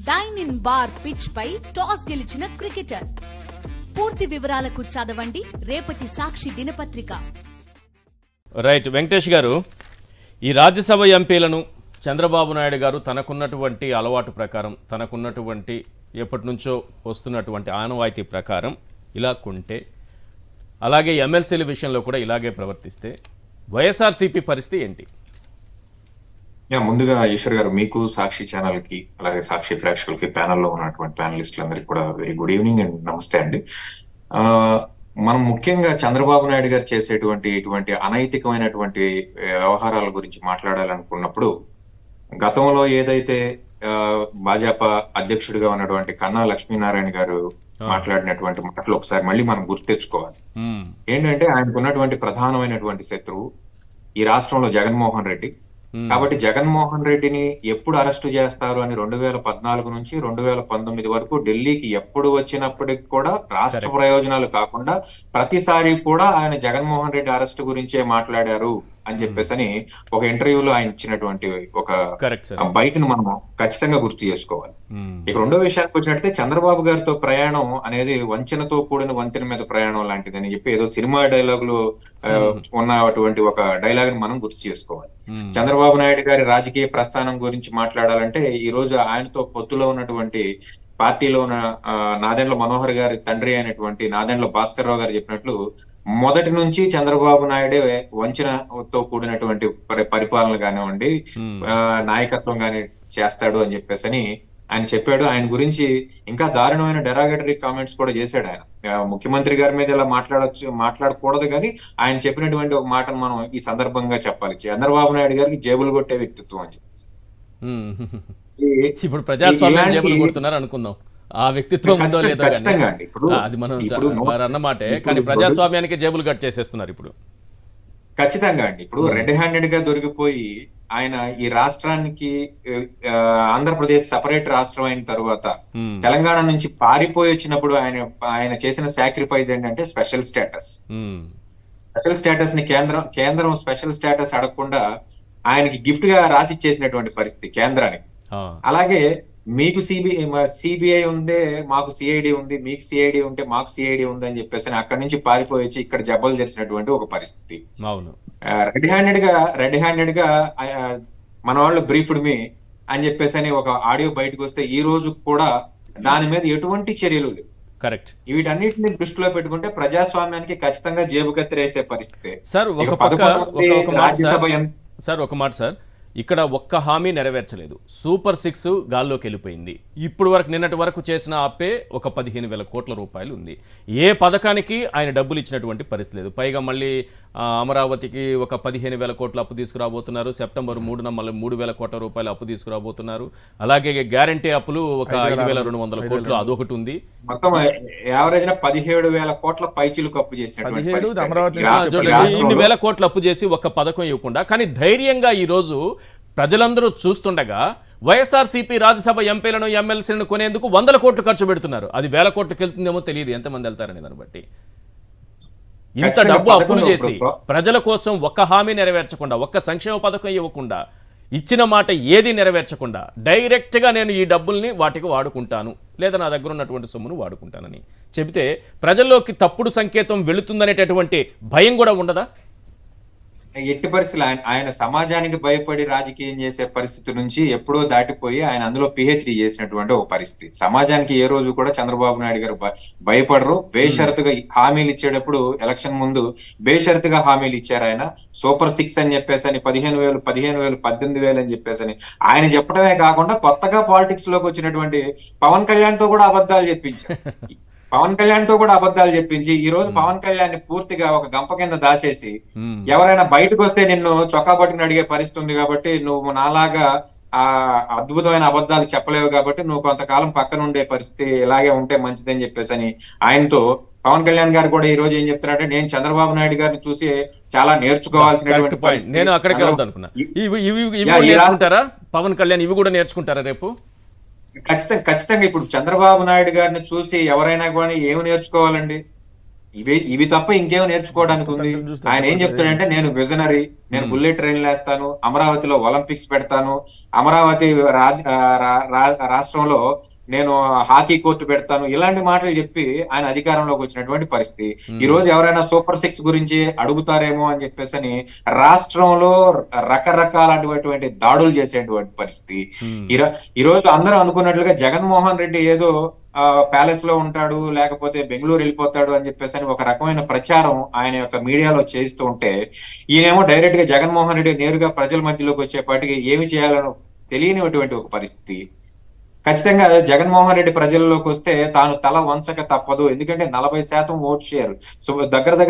Dyne ఇన్ బార్ pitch పై టాస్ గెలిచిన క్రికెటర్. పూర్తి వివరాలకు చదవండి రేపటి సాక్షి దినపత్రిక. రైట్ వెంకటేష్ గారు, ఈ రాజ్యసభ ఎంపీలను చంద్రబాబు నాయుడు గారు తనకున్నటువంటి అలవాటు ప్రకారం, తనకున్నటువంటి ఎప్పటి నుంచో వస్తున్నటువంటి ఆనవాయితీ ప్రకారం ఇలా కొంటే, అలాగే ఎమ్మెల్సీల విషయంలో కూడా ఇలాగే ప్రవర్తిస్తే వైఎస్ఆర్సీపీ పరిస్థితి ఏంటి? ముందుగా ఈశ్వర్ గారు, మీకు సాక్షి ఛానల్ కి అలాగే సాక్షి ప్రేక్షకులకి ప్యానెల్లో ఉన్నటువంటి ప్యానలిస్టులందరికీ కూడా వెరీ గుడ్ ఈవినింగ్ అండ్ నమస్తే అండి. మనం ముఖ్యంగా చంద్రబాబు నాయుడు గారు చేసేటువంటి ఇటువంటి అనైతికమైనటువంటి వ్యవహారాల గురించి మాట్లాడాలనుకున్నప్పుడు, గతంలో ఏదైతే భాజపా అధ్యక్షుడిగా ఉన్నటువంటి కన్నా లక్ష్మీనారాయణ గారు మాట్లాడినటువంటి మాటలు ఒకసారి మళ్ళీ మనం గుర్తు తెచ్చుకోవాలి. ఏంటంటే ఆయనకు ఉన్నటువంటి ప్రధానమైనటువంటి శత్రువు ఈ రాష్ట్రంలో జగన్మోహన్ రెడ్డి. కాబట్టి జగన్మోహన్ రెడ్డిని ఎప్పుడు అరెస్టు చేస్తారు అని 2014 నుంచి 2019 వరకు ఢిల్లీకి ఎప్పుడు వచ్చినప్పటికి కూడా రాష్ట్ర ప్రయోజనాలు కాకుండా ప్రతిసారి కూడా ఆయన జగన్మోహన్ రెడ్డి అరెస్ట్ గురించే మాట్లాడారు అని చెప్పేసి ఒక ఇంటర్వ్యూలో ఆయన ఇచ్చినటువంటి ఒక బయటను మనం ఖచ్చితంగా గుర్తు చేసుకోవాలి. ఇక రెండో విషయానికి వచ్చినట్టే, చంద్రబాబు గారితో ప్రయాణం అనేది వంచనతో కూడిన వంతెన మీద ప్రయాణం లాంటిది అని చెప్పి ఏదో సినిమా డైలాగులు ఉన్నటువంటి ఒక డైలాగ్ ని మనం గుర్తు చేసుకోవాలి. చంద్రబాబు నాయుడు గారి రాజకీయ ప్రస్థానం గురించి మాట్లాడాలంటే, ఈ రోజు ఆయనతో పొత్తులో ఉన్నటువంటి పార్టీలో ఉన్న నాదెండ్ల మనోహర్ గారి తండ్రి అయినటువంటి నాదెండ్ల భాస్కర్ రావు గారు చెప్పినట్లు, మొదటి నుంచి చంద్రబాబు నాయుడే వంచనతో కూడినటువంటి పరిపాలన కానివ్వండి, నాయకత్వం కానీ చేస్తాడు అని చెప్పేసి ఆయన చెప్పాడు. ఆయన గురించి ఇంకా దారుణమైన డెరాగటరీ కామెంట్స్ కూడా చేశాడు. ఆయన ముఖ్యమంత్రి గారి మీద ఇలా మాట్లాడకూడదు, కానీ ఆయన చెప్పినటువంటి ఒక మాటను మనం ఈ సందర్భంగా చెప్పాలి. చంద్రబాబు నాయుడు గారికి జేబులు కొట్టే వ్యక్తిత్వం అని చెప్పేసి. ఇప్పుడు ప్రజాస్వామ్యం జేబులు కొడుతున్నారు అనుకుందాం, ఆ వ్యక్తిత్వం ఉందో లేదో అది మనం వారు అన్నమాటే, కానీ ప్రజాస్వామ్యానికి జేబులు కట్ చేసేస్తున్నారు ఇప్పుడు. ఖచ్చితంగా అండి. ఇప్పుడు రెడ్ హ్యాండెడ్ గా దొరికిపోయి ఆయన ఈ రాష్ట్రానికి, ఆంధ్రప్రదేశ్ సపరేట్ రాష్ట్రం అయిన తర్వాత తెలంగాణ నుంచి పారిపోయి వచ్చినప్పుడు ఆయన చేసిన సాక్రిఫైస్ ఏంటంటే స్పెషల్ స్టేటస్. స్పెషల్ స్టేటస్ ని కేంద్రం స్పెషల్ స్టేటస్ అడగకుండా ఆయనకి గిఫ్ట్ గా రాసిచ్చేసినటువంటి పరిస్థితి కేంద్రానికి. అలాగే మీకు సిబిఐ ఉందే మాకు సిఐడి ఉంది, మీకు సిఐడి ఉంటే మాకు సిఐడి ఉంది అని చెప్పేసి అక్కడి నుంచి పారిపోయి వచ్చి ఇక్కడ జబ్బలు తెరిచినటువంటి ఒక పరిస్థితి. రెడ్ హ్యాండెడ్ గా మన వాళ్ళు బ్రీఫ్డ్ మీ అని చెప్పేసి ఒక ఆడియో బయటకు వస్తే ఈ రోజు కూడా దాని మీద ఎటువంటి చర్యలు లేవు. కరెక్ట్. వీటన్నిటిని దృష్టిలో పెట్టుకుంటే ప్రజాస్వామ్యానికి ఖచ్చితంగా జేబు కత్తిరేసే పరిస్థితి. సార్ ఒక మాట సార్, ఇక్కడ ఒక్క హామీ నెరవేర్చలేదు. సూపర్ 6 గాల్లోకి వెళ్ళిపోయింది. ఇప్పుడు వరకు నిన్నటి వరకు చేసిన అప్పే ఒక 15,000 కోట్ల రూపాయలు ఉంది. ఏ పథకానికి ఆయన డబ్బులు ఇచ్చినటువంటి పరిస్థితి లేదు. పైగా మళ్ళీ అమరావతికి ఒక 15,000 కోట్ల అప్పు తీసుకురాబోతున్నారు. సెప్టెంబర్ 3న మళ్ళీ 3,000 కోట్ల రూపాయలు అప్పు తీసుకురాబోతున్నారు. అలాగే గ్యారంటీ అప్పులు ఒక 5,200 కోట్లు అదొకటి ఉంది. మొత్తం యావరేజ్ 17,000 కోట్ల పైచీలకు అప్పు చేసినటువంటి ఇన్ని వేల కోట్ల అప్పు చేసి ఒక పథకం ఇవ్వకుండా, కానీ ధైర్యంగా ఈ రోజు ప్రజలందరూ చూస్తుండగా వైఎస్ఆర్సీపీ రాజ్యసభ ఎంపీలను ఎమ్మెల్సీలను కొనేందుకు 100 కోట్లు ఖర్చు పెడుతున్నారు. అది 1000 కోట్లకు వెళ్తుందేమో తెలియదు, ఎంతమంది వెళ్తారని దాన్ని బట్టి. ఇంత డబ్బు అప్పులు చేసి ప్రజల కోసం ఒక్క హామీ నెరవేర్చకుండా, ఒక్క సంక్షేమ పథకం ఇవ్వకుండా, ఇచ్చిన మాట ఏది నెరవేర్చకుండా డైరెక్ట్గా నేను ఈ డబ్బుల్ని వాటికి వాడుకుంటాను, లేదా నా దగ్గర ఉన్నటువంటి సొమ్మును వాడుకుంటానని చెబితే ప్రజల్లోకి తప్పుడు సంకేతం వెళుతుందనేటటువంటి భయం కూడా ఉండదా? ఎట్టి పరిస్థితులు ఆయన సమాజానికి భయపడి రాజకీయం చేసే పరిస్థితి నుంచి ఎప్పుడో దాటిపోయి ఆయన అందులో పిహెచ్డి చేసినటువంటి ఒక పరిస్థితి. సమాజానికి ఏ రోజు కూడా చంద్రబాబు నాయుడు గారు భయపడరు. బేషరతుగా హామీలు ఇచ్చేటప్పుడు ఎలక్షన్ ముందు బేషరతుగా హామీలు ఇచ్చారు. ఆయన సూపర్ 6 అని చెప్పేసి 15,000, 18,000 అని చెప్పేసి ఆయన చెప్పడమే కాకుండా కొత్తగా పాలిటిక్స్ లోకి వచ్చినటువంటి పవన్ కళ్యాణ్ తో కూడా అబద్ధాలు చెప్పించి ఈ రోజు పవన్ కళ్యాణ్ పూర్తిగా ఒక గంప కింద దాసేసి, ఎవరైనా బయటకు వస్తే నిన్ను చొక్కా పట్టుకుని అడిగే పరిస్థితి ఉంది కాబట్టి నువ్వు నాలాగా ఆ అద్భుతమైన అబద్ధాలు చెప్పలేవు కాబట్టి నువ్వు కొంతకాలం పక్కన ఉండే పరిస్థితి ఇలాగే ఉంటే మంచిదని చెప్పేసి ఆయనతో పవన్ కళ్యాణ్ గారు కూడా ఈ రోజు ఏం చెప్తున్నారంటే, నేను చంద్రబాబు నాయుడు గారిని చూసి చాలా నేర్చుకోవాల్సినటువంటి పరిస్థితి. నేను అక్కడికి వెళ్తాను అనుకున్నా. పవన్ కళ్యాణ్ ఇవి కూడా నేర్చుకుంటారా రేపు? ఖచ్చితంగా. ఇప్పుడు చంద్రబాబు నాయుడు గారిని చూసి ఎవరైనా కూడా ఏమి నేర్చుకోవాలండి? ఇవి తప్ప ఇంకేమో నేర్చుకోవడానికి ఉంది. ఆయన ఏం చెప్తాడంటే, నేను విజనరీ, నేను బుల్లెట్ ట్రైన్లు వేస్తాను, అమరావతిలో ఒలింపిక్స్ పెడతాను, అమరావతి రాష్ట్రంలో నేను హాకీ కోర్టు పెడతాను, ఇలాంటి మాటలు చెప్పి ఆయన అధికారంలోకి వచ్చినటువంటి పరిస్థితి. ఈ రోజు ఎవరైనా సూపర్ 6 గురించి అడుగుతారేమో అని చెప్పేసి రాష్ట్రంలో రకరకాలటువంటి దాడులు చేసేటువంటి పరిస్థితి. ఈ రోజు అందరూ అనుకున్నట్లుగా జగన్మోహన్ రెడ్డి ఏదో ప్యాలెస్ లో ఉంటాడు, లేకపోతే బెంగళూరు వెళ్ళిపోతాడు అని చెప్పేసి ఒక రకమైన ప్రచారం ఆయన యొక్క మీడియాలో చేస్తూ ఉంటే, ఈయనేమో డైరెక్ట్ గా జగన్మోహన్ రెడ్డి నేరుగా ప్రజల మధ్యలోకి వచ్చేపాటికి ఏమి చేయాలని తెలియనిటువంటి ఒక పరిస్థితి. ఖచ్చితంగా జగన్మోహన్ రెడ్డి ప్రజల్లోకి వస్తే తాను తల వంచక తప్పదు. ఎందుకంటే 40% ఓట్ షేర్, సో దగ్గరగా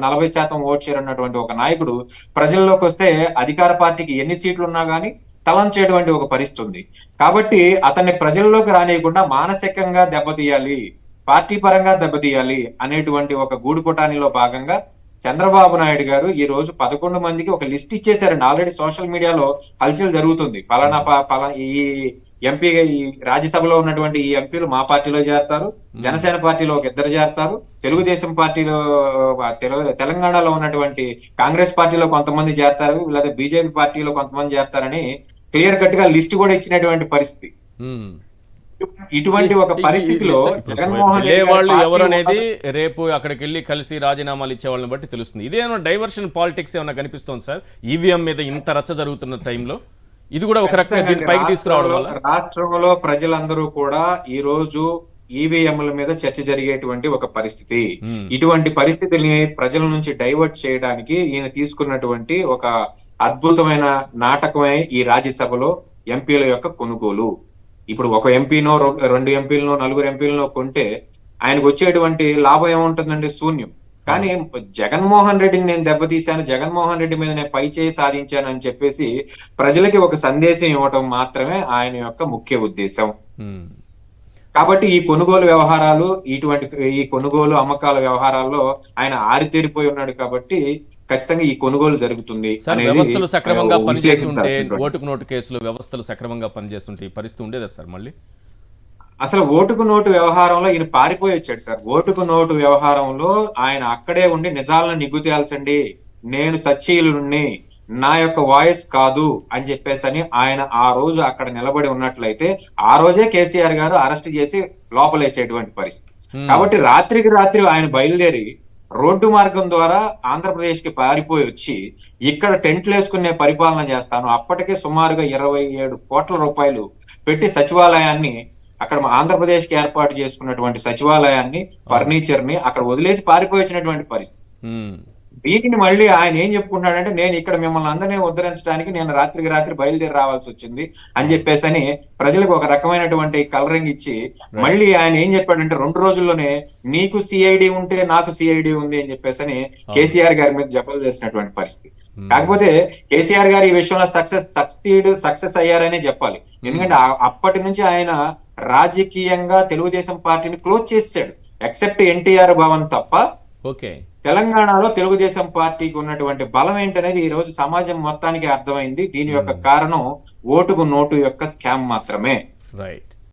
40% ఓట్ షేర్ అన్నటువంటి ఒక నాయకుడు ప్రజల్లోకి వస్తే అధికార పార్టీకి ఎన్ని సీట్లు ఉన్నా గానీ తలంచేటువంటి ఒక పరిస్థితి ఉంది. కాబట్టి అతన్ని ప్రజల్లోకి రానియకుండా మానసికంగా దెబ్బతీయాలి, పార్టీ పరంగా దెబ్బతీయాలి అనేటువంటి ఒక గూడుపుటానిలో భాగంగా చంద్రబాబు నాయుడు గారు ఈ రోజు 11 మందికి ఒక లిస్ట్ ఇచ్చేసారండి. ఆల్రెడీ సోషల్ మీడియాలో హల్చల్ జరుగుతుంది. పలానా ఈ ఎంపీ, ఈ రాజ్యసభలో ఉన్నటువంటి ఈ ఎంపీలు మా పార్టీలో చేరతారు, జనసేన పార్టీలో ఒక 2 చేరతారు, తెలుగుదేశం పార్టీలో తెలంగాణలో ఉన్నటువంటి కాంగ్రెస్ పార్టీలో కొంతమంది చేరతారు, లేదా బీజేపీ పార్టీలో కొంతమంది చేరతారని క్లియర్ కట్ గా లిస్ట్ కూడా ఇచ్చినటువంటి పరిస్థితి. ఇటువంటి ఒక పరిస్థితిలో జగన్మోహన్ రెడ్డి వాళ్ళు ఎవరు అనేది రేపు అక్కడికి వెళ్ళి కలిసి రాజీనామాలు ఇచ్చే వాళ్ళని బట్టి తెలుస్తుంది. ఇదేమో డైవర్షన్ పాలిటిక్స్ ఏమైనా కనిపిస్తోంది సార్ ఈవీఎం మీద ఇంత రచ్చ జరుగుతున్న టైంలో? ఇది కూడా ఒక రకంగా దీని పైకి తీసుకురావడం వల్ల రాష్ట్రంలో ప్రజలందరూ కూడా ఈ రోజు ఈవీఎంల మీద చర్చ జరిగేటువంటి ఒక పరిస్థితి. ఇటువంటి పరిస్థితిని ప్రజల నుంచి డైవర్ట్ చేయడానికి ఈయన తీసుకున్నటువంటి ఒక అద్భుతమైన నాటకమే ఈ రాజ్యసభలో ఎంపీల యొక్క కొనుగోలు. ఇప్పుడు ఒక ఎంపీనో 2 ఎంపీలనో 4 ఎంపీలనో కొంటే ఆయనకు వచ్చేటువంటి లాభం ఏముంటుందండి? శూన్యం. కానీ జగన్మోహన్ రెడ్డిని నేను దెబ్బతీశాను, జగన్మోహన్ రెడ్డి మీద నేను పై చేయి సాధించాను అని చెప్పేసి ప్రజలకి ఒక సందేశం ఇవ్వటం మాత్రమే ఆయన యొక్క ముఖ్య ఉద్దేశం. కాబట్టి ఈ కొనుగోలు వ్యవహారాలు, ఈ కొనుగోలు అమ్మకాల వ్యవహారాల్లో ఆయన ఆరితేరిపోయి ఉన్నాడు. కాబట్టి ఖచ్చితంగా ఈ కొనుగోలు జరుగుతుంది. వ్యవస్థలు సక్రమంగా పనిచేస్తుంటే, ఓటుకు నోటు కేసులు వ్యవస్థలు సక్రమంగా పనిచేస్తుంటే ఈ పరిస్థితి ఉండేదా సార్? మళ్ళీ అసలు ఓటుకు నోటు వ్యవహారంలో ఈయన పారిపోయి వచ్చాడు సార్. ఓటుకు నోటు వ్యవహారంలో ఆయన అక్కడే ఉండి నిజాలను నిగ్గు తేల్చండి, నేను సచ్చీలుని, నా యొక్క వాయిస్ కాదు అని చెప్పేసి ఆయన ఆ రోజు అక్కడ నిలబడి ఉన్నట్లయితే ఆ రోజే కేసీఆర్ గారు అరెస్ట్ చేసి లోపలేసేటువంటి పరిస్థితి. కాబట్టి రాత్రికి రాత్రి ఆయన బయలుదేరి రోడ్డు మార్గం ద్వారా ఆంధ్రప్రదేశ్ కి పారిపోయి వచ్చి ఇక్కడ టెంట్లు వేసుకునే పరిపాలన చేస్తాను, అప్పటికే సుమారుగా 27 కోట్ల రూపాయలు పెట్టి సచివాలయాన్ని, అక్కడ ఆంధ్రప్రదేశ్ కి ఏర్పాటు చేసుకున్నటువంటి సచివాలయాన్ని, ఫర్నిచర్ ని అక్కడ వదిలేసి పారిపోయి వచ్చినటువంటి పరిస్థితి. దీనిని మళ్ళీ ఆయన ఏం చెప్పుకుంటాడంటే, నేను ఇక్కడ మిమ్మల్ని అందరినీ ఉద్ధరించడానికి నేను రాత్రికి రాత్రి బయలుదేరి రావాల్సి వచ్చింది అని చెప్పేసి ప్రజలకు ఒక రకమైనటువంటి కలరింగ్ ఇచ్చి మళ్ళీ ఆయన ఏం చెప్పాడంటే, 2 రోజుల్లోనే నీకు సిఐడి ఉంటే నాకు సిఐడి ఉంది అని చెప్పేసి కేసీఆర్ గారి మీద జపలు చేసినటువంటి పరిస్థితి. కాకపోతే కేసీఆర్ గారు ఈ విషయంలో సక్సెస్ అయ్యారనే చెప్పాలి. ఎందుకంటే అప్పటి నుంచి ఆయన రాజకీయంగా తెలుగుదేశం పార్టీని క్లోజ్ చేసాడు. ఎక్సెప్ట్ ఎన్టీఆర్ భవన్ తప్ప తెలంగాణలో తెలుగుదేశం పార్టీకి ఉన్నటువంటి బలం ఏంటనేది ఈ రోజు సమాజం మొత్తానికి అర్థమైంది. దీని యొక్క కారణం ఓటుకు నోటు యొక్క స్కామ్ మాత్రమే. రైట్.